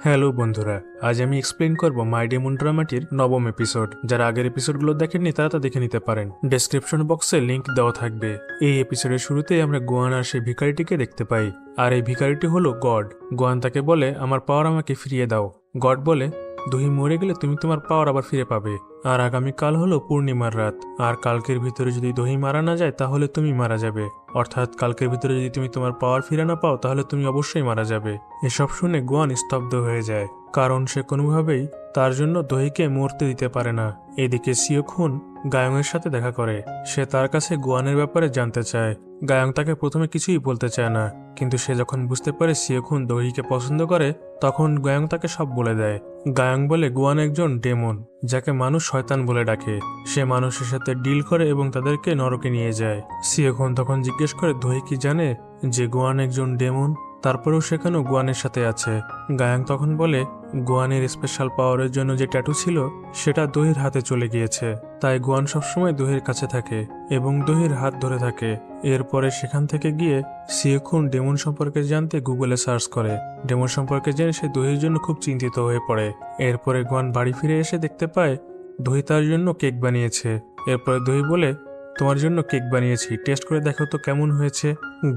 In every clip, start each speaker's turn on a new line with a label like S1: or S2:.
S1: Hello বন্ধুরা, আজ আমি এক্সপ্লেন করব মাই ডেমন ড্রামাটির নবম এপিসোড। যারা আগের এপিসোডগুলো দেখেননি তারা তা দেখে নিতে পারেন। ডেসক্রিপশন বক্সে লিংক দেওয়া থাকবে। এই এপিসোডের শুরুতেই আমরা গোয়ান আর সেই ভিখারিটিকে দেখতে পাই। আর এই ভিখারিটি হলো গড। গোয়ান তাকে বলে, আমার পাওয়ার আমাকে ফিরিয়ে দাও। গড বলে, দুহি মরে গেলে তুমি তোমার পাওয়ার আবার ফিরে পাবে। আর আগামীকাল হলো পূর্ণিমার রাত। আর কালকের ভিতরে যদি দহি মারা না যায় তাহলে তুমি মারা যাবে। অর্থাৎ কালকের ভিতরে যদি তুমি তোমার পাওয়ার ফিরে না পাও তাহলে তুমি অবশ্যই মারা যাবে। এসব শুনে গোয়ান স্তব্ধ হয়ে যায়, কারণ সে কোনোভাবেই তার জন্য দহিকে মরতে দিতে পারে না। এদিকে সিওখুন গায়ংয়ের সাথে দেখা করে। সে তার কাছে গোয়ানের ব্যাপারে জানতে চায়। গায়ং তাকে প্রথমে কিছুই বলতে চায় না, কিন্তু সে যখন বুঝতে পারে সিওখুন দহিকে পছন্দ করে তখন গায়ং তাকে সব বলে দেয়। গায়ং বলে গোয়ান একজন ডেমন, যাকে মানুষ শয়তান বলে ডাকে। সে মানুষের সাথে ডিল করে এবং তাদেরকে নরকে নিয়ে যায়। সিওখুন তখন জিজ্ঞেস করে দহি কি জানে যে গোয়ান একজন ডেমন, তারপরেও সেখানেও গোয়ানের সাথে আছে। গায়াং তখন বলে গোয়ানের স্পেশাল পাওয়ারের জন্য যে ট্যাটু ছিল সেটা দহির হাতে চলে গিয়েছে, তাই গোয়ান সবসময় দহির কাছে থাকে এবং দহির হাত ধরে থাকে। এরপরে সেখান থেকে গিয়ে সিওখুন ডেমন সম্পর্কে জানতে গুগলে সার্চ করে। ডেমন সম্পর্কে জেনে সে দহির জন্য খুব চিন্তিত হয়ে পড়ে। এরপরে গোয়ান বাড়ি ফিরে এসে দেখতে পায় দহি তার জন্য কেক বানিয়েছে। এরপরে দহি বলে, তোমার জন্য কেক বানিয়েছি, টেস্ট করে দেখো তো কেমন হয়েছে।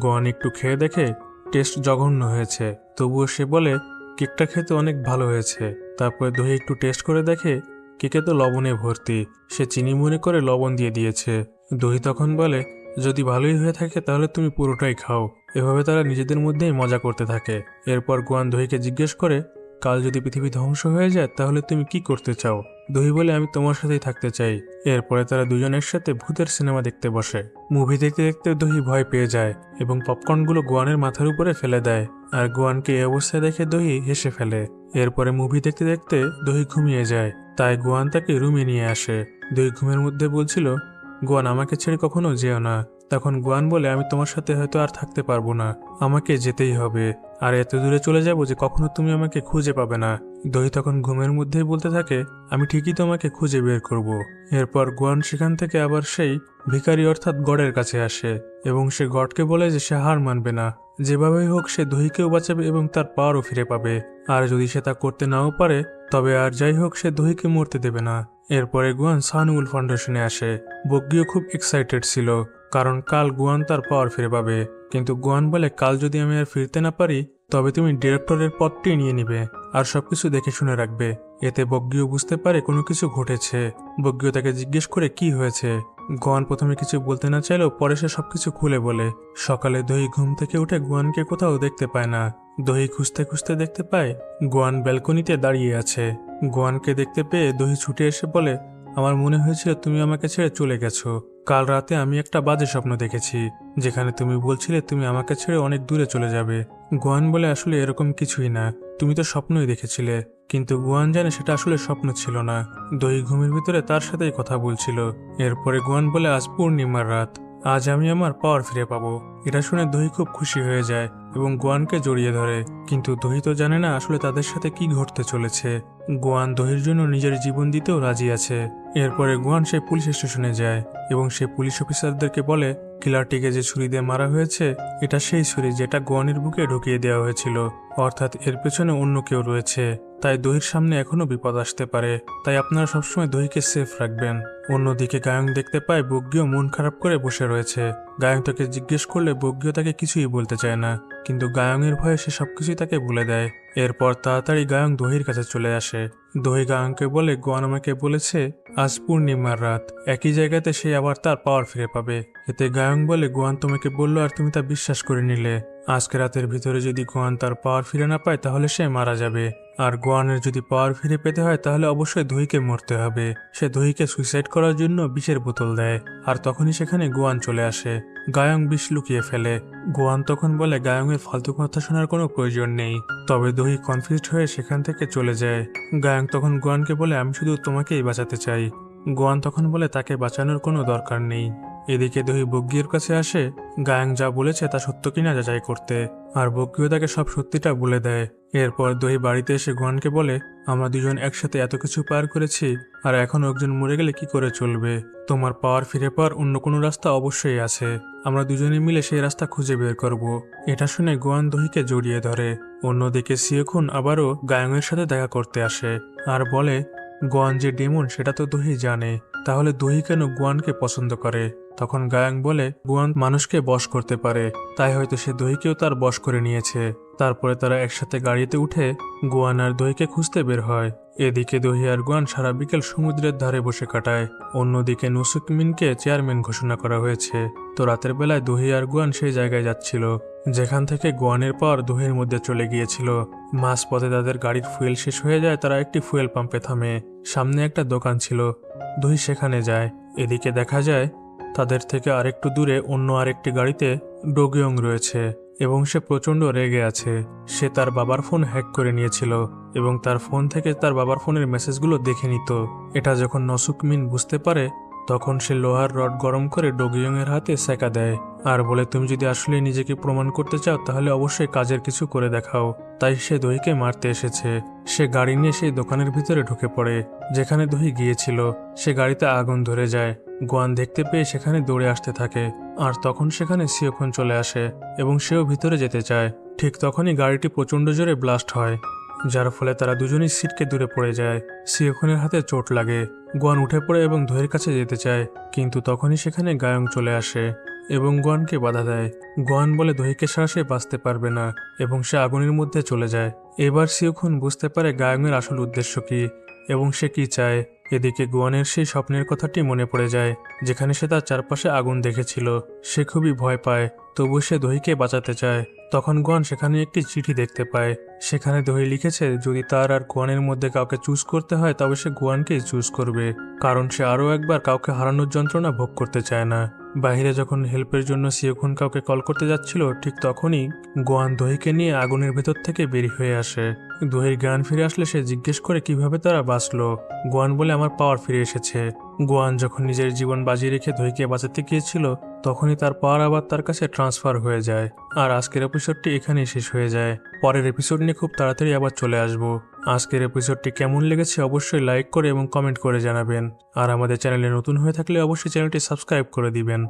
S1: গোয়ান একটু খেয়ে দেখে টেস্ট জঘন্য হয়েছে, তবুও সে বলে কেকটা খেতে অনেক ভালো হয়েছে। তারপরে দহি একটু টেস্ট করে দেখে কেকে তো লবণে ভর্তি। সে চিনি মনে করে লবণ দিয়ে দিয়েছে। দহি তখন বলে, যদি ভালোই হয়ে থাকে তাহলে তুমি পুরোটাই খাও। এভাবে তারা নিজেদের মধ্যেই মজা করতে থাকে। এরপর গোয়ান দহিকে জিজ্ঞেস করে, কাল যদি পৃথিবী ধ্বংস হয়ে যায় তাহলে তুমি কি করতে চাও। দহি বলে, আমি তোমার সাথেই থাকতে চাই। এরপরে তারা দুজন একসাথে ভূতের সিনেমা দেখতে বসে। মুভি দেখতে দেখতে দহি ভয় পেয়ে যায় এবং পপকর্নগুলো গোয়ানের মাথার উপরে ফেলে দেয়। আর গোয়ানকে এই অবস্থায় দেখে দহি হেসে ফেলে। এরপরে মুভি দেখতে দেখতে দহি ঘুমিয়ে যায়, তাই গোয়ান তাকে রুমে নিয়ে আসে। দহি ঘুমের মধ্যে বলছিল, গোয়ান আমাকে ছেড়ে কখনো যেও না। তখন গোয়ান বলে, আমি তোমার সাথে হয়তো আর থাকতে পারবো না, আমাকে যেতেই হবে। আর এত দূরে চলে যাব যে কখনো তুমি আমাকে খুঁজে পাবে না। দহি তখন ঘুমের মধ্যেই বলতে থাকে, আমি ঠিকই তোমাকে খুঁজে বের করব। এরপর গোয়ান সেখান থেকে আবার সেই ভিখারি অর্থাৎ গডের কাছে আসে এবং সে গডকে বলে যে সে হার মানবে না। যেভাবেই হোক সে দহিকেও বাঁচাবে এবং তার পাওয়ারও ফিরে পাবে। আর যদি সে তা করতে নাও পারে তবে আর যাই হোক সে দহিকে মরতে দেবে না। এরপরে গোয়ান সানউল ফাউন্ডেশনে আসে। বগ্গিও খুব এক্সাইটেড ছিল, কারণ কাল গোয়ান তার পাওয়ার ফিরে পাবে। কিন্তু গোয়ান বলে, কাল যদি আমি আর ফিরতে না পারি তবে তুমি ডিরেক্টরের পদটি নিয়ে নিবে আর সবকিছু দেখে শুনে রাখবে। এতে বগ্গিও বুঝতে পারে কোনো কিছু ঘটেছে। বগ্গিও তাকে জিজ্ঞেস করে কি হয়েছে। গোয়ান প্রথমে কিছু বলতে না চাইলেও পরে সে সবকিছু খুলে বলে। সকালে দহি ঘুম থেকে উঠে গোয়ানকে কোথাও দেখতে পায় না। দহি খুঁজতে খুঁজতে দেখতে পায় গোয়ান ব্যালকনিতে দাঁড়িয়ে আছে। গোয়ানকে দেখতে পেয়ে দহি ছুটে এসে বলে, আমার মনে হয়েছিল তুমি আমাকে ছেড়ে চলে গেছো। কাল রাতে আমি একটা বাজে স্বপ্ন দেখেছি, যেখানে তুমি বলছিলে তুমি আমাকে ছেড়ে অনেক দূরে চলে যাবে। গোয়ান বলে, আসলে এরকম কিছুই না, তুমি তো স্বপ্নই দেখেছিলে। কিন্তু গোয়ান জানে সেটা আসলে স্বপ্ন ছিল না। দহি ঘুমের ভিতরে তার সাথেই কথা বলছিল। এরপরে গোয়ান বলে, আজ পূর্ণিমার রাত, আজ আমি আমার পাওয়ার ফিরে পাবো। এটা শুনে দহি খুব খুশি হয়ে যায় এবং গোয়ানকে জড়িয়ে ধরে। কিন্তু দহি তো জানে না আসলে তাদের সাথে কি ঘটতে চলেছে। গোয়ান দহির জন্য নিজের জীবন দিতেও রাজি আছে। এরপরে গোয়ান সে পুলিশ স্টেশনে যায় এবং সে পুলিশ অফিসারদেরকে বলে, কিলারটিকে যে ছুরি দিয়ে মারা হয়েছে এটা সেই ছুরি যেটা গোয়ানের বুকে ঢুকিয়ে দেওয়া হয়েছিল, অর্থাৎ এর পেছনে অন্য কেউ রয়েছে। তাই দহির সামনে এখনো বিপদ আসতে পারে, তাই আপনারা সবসময় দহিকে সেফ রাখবেন। অন্যদিকে গায়ং দেখতে পায় বগ্গিও মন খারাপ করে বসে রয়েছে। গায়ং তাকে জিজ্ঞেস করলে বগ্গিও তাকে কিছুই বলতে চায় না, কিন্তু গায়ংয়ের ভয়ে সে সবকিছুই তাকে বলে দেয়। এরপর তাড়াতাড়ি গায়ং দহির কাছে চলে আসে। দহি গায়ংকে বলে, গোয়ান আমাকে বলেছে আজ পূর্ণিমার রাত, একই জায়গাতে সে আবার তার পাওয়ার ফিরে পাবে। এতে গায়ং বলে, গোয়ান তোমাকে বললো আর তুমি তা বিশ্বাস করে নিলে। আজকে রাতের ভিতরে যদি গোয়ান তার পাওয়ার ফিরে না পায় তাহলে সে মারা যাবে। আর গোয়ানের যদি পাওয়ার ফিরে পেতে হয় তাহলে অবশ্যই দহিকে মরতে হবে। সে দহিকে সুইসাইড করার জন্য বিষের বোতল দেয়। আর তখনই সেখানে গোয়ান চলে আসে। গায়ং বিষ লুকিয়ে ফেলে। গোয়ান তখন বলে, গায়ংয়ের ফালতু কথা শোনার কোনো প্রয়োজন নেই। তবে দহি কনফিউজড হয়ে সেখান থেকে চলে যায়। গায়ং তখন গোয়ানকে বলে, আমি শুধু তোমাকেই বাঁচাতে চাই। গোয়ান তখন বলে তাকে বাঁচানোর কোনো দরকার নেই। এদিকে দহি বগ্গির কাছে আসে গায়ং যা বলেছে তা সত্য কিনা যাচাই করতে, আর বগ্গিও তাকে সব সত্যিটা বলে দেয়। এরপর দহি বাড়িতে এসে গোয়ানকে বলে, আমরা দুজন একসাথে এত কিছু পার করেছি, আর এখন একজন মরে গেলে কি করে চলবে। তোমার পাওয়ার ফিরে পাওয়ার অন্য কোনো রাস্তা অবশ্যই আছে, আমরা দুজনে মিলে সেই রাস্তা খুঁজে বের করব। এটা শুনে গোয়ান দহিকে জড়িয়ে ধরে অন্যদিকে সিওখুন আবারও গায়ংয়ের সাথে দেখা করতে আসে আর বলে গোয়ান যে ডেমন সেটা তো দোহি জানে, তাহলে দোহি কেন গোয়ানকে পছন্দ করে। তখন গায়াং বলে গোয়ান মানুষকে বশ করতে পারে, তাই হয়তো সে দোহিকেও তার বশ করে নিয়েছে। তারপরে তারা একসাথে গাড়িতে উঠে গোয়ান আর দোহিকে খুঁজতে বের হয়। এদিকে দোহি আর গোয়ান সারা বিকেল সমুদ্রের ধারে বসে কাটায়। অন্যদিকে নুসুকমিনকে চেয়ারম্যান ঘোষণা করা হয়েছে। তো রাতের বেলায় দোহি আর গোয়ান সেই জায়গায় যাচ্ছিল যেখান থেকে গোয়ানের পাওয়ার দোহির মধ্যে চলে গিয়েছিল। মাঝপথে তাদের গাড়ির ফুয়েল শেষ হয়ে যায়, তারা একটি ফুয়েল পাম্পে থামে। সামনে একটা দোকান ছিল, দোহি সেখানে যায়। এদিকে দেখা যায় তাদের থেকে আরেকটু দূরে অন্য আরেকটি গাড়িতে ডোগিয়ং রয়েছে এবং সে প্রচণ্ড রেগে আছে। সে তার বাবার ফোন হ্যাক করে নিয়েছিল এবং তার ফোন থেকে তার বাবার ফোনের মেসেজগুলো দেখে নিত। এটা যখন নসুকমিন বুঝতে পারে তখন সে লোহার রড গরম করে ডোগিয়ং এর হাতে সেকা দেয় আর বলে তুমি যদি আসলে নিজেকে প্রমাণ করতে চাও তাহলে অবশ্যই কাজের কিছু করে দেখাও। তাই সে দোহিকে মারতে এসেছে। সে গাড়ি নিয়ে সেই দোকানের ভিতরে ঢুকে পড়ে যেখানে দোহি গিয়েছিল। সে গাড়িতে আগুন ধরে যায়। গোয়ান দেখতে পেয়ে সেখানে দৌড়ে আসতে থাকে আর তখন সেখানে সিওখুন চলে আসে এবং সেও ভিতরে যেতে চায়। ঠিক তখনই গাড়িটি প্রচণ্ড জোরে ব্লাস্ট হয়, যার ফলে তারা দুজনেই সিটকে দূরে পড়ে যায়। সিওখুনের হাতে চোট লাগে। গোয়ান উঠে পড়ে এবং দোহির কাছে যেতে চায়, কিন্তু তখনই সেখানে গায়ং চলে আসে এবং গোয়ানকে বাধা দেয়। গোয়ান বলে দোহিকে ছাড়া সে বাঁচতে পারবে না এবং সে আগুনের মধ্যে চলে যায়। এবার সিওখুন বুঝতে পারে গায়ংয়ের আসল উদ্দেশ্য কি এবং সে কি চায়। এদিকে গোয়ানের সেই স্বপ্নের কথাটি মনে পড়ে যায় যেখানে সে তার চারপাশে আগুন দেখেছিল। সে খুবই ভয় পায়, তবু সে দোহিকে বাঁচাতে চায়। তখন গোয়ান সেখানে একটি চিঠি দেখতে পায়। সেখানে দোহি লিখেছে যদি তার আর গোয়ানের মধ্যে কাউকে চুজ করতে হয় তবে সে গোয়ানকেই চুজ করবে, কারণ সে আরও একবার কাউকে হারানোর যন্ত্রণা ভোগ করতে চায় না। বাইরে যখন হেল্পের জন্য সিওখুন কাউকে কল করতে যাচ্ছিল ঠিক তখনই গোয়ান দোহিকে নিয়ে আগুনের ভেতর থেকে বেরিয়ে হয়ে আসে। দোহির জ্ঞান ফিরে আসলে সে জিজ্ঞেস করে কিভাবে তারা বাঁচলো। গোয়ান বলে আমার পাওয়ার ফিরে এসেছে। গোয়ান যখন নিজের জীবন বাজি রেখে দোহিকে বাঁচাতে গিয়েছিল তখনই তার পাওয়ার আবার তার কাছে ট্রান্সফার হয়ে যায়। আর আজকের এপিসোডটি এখানেই শেষ হয়ে যায়। পরের এপিসোড নিয়ে খুব তাড়াতাড়ি আবার চলে আসব। আজকের এপিসোডটি কেমন লেগেছে অবশ্যই লাইক করে এবং কমেন্ট করে জানাবেন। আর আমাদের চ্যানেলে নতুন হয়ে থাকলে অবশ্যই চ্যানেলটি সাবস্ক্রাইব করে দিবেন।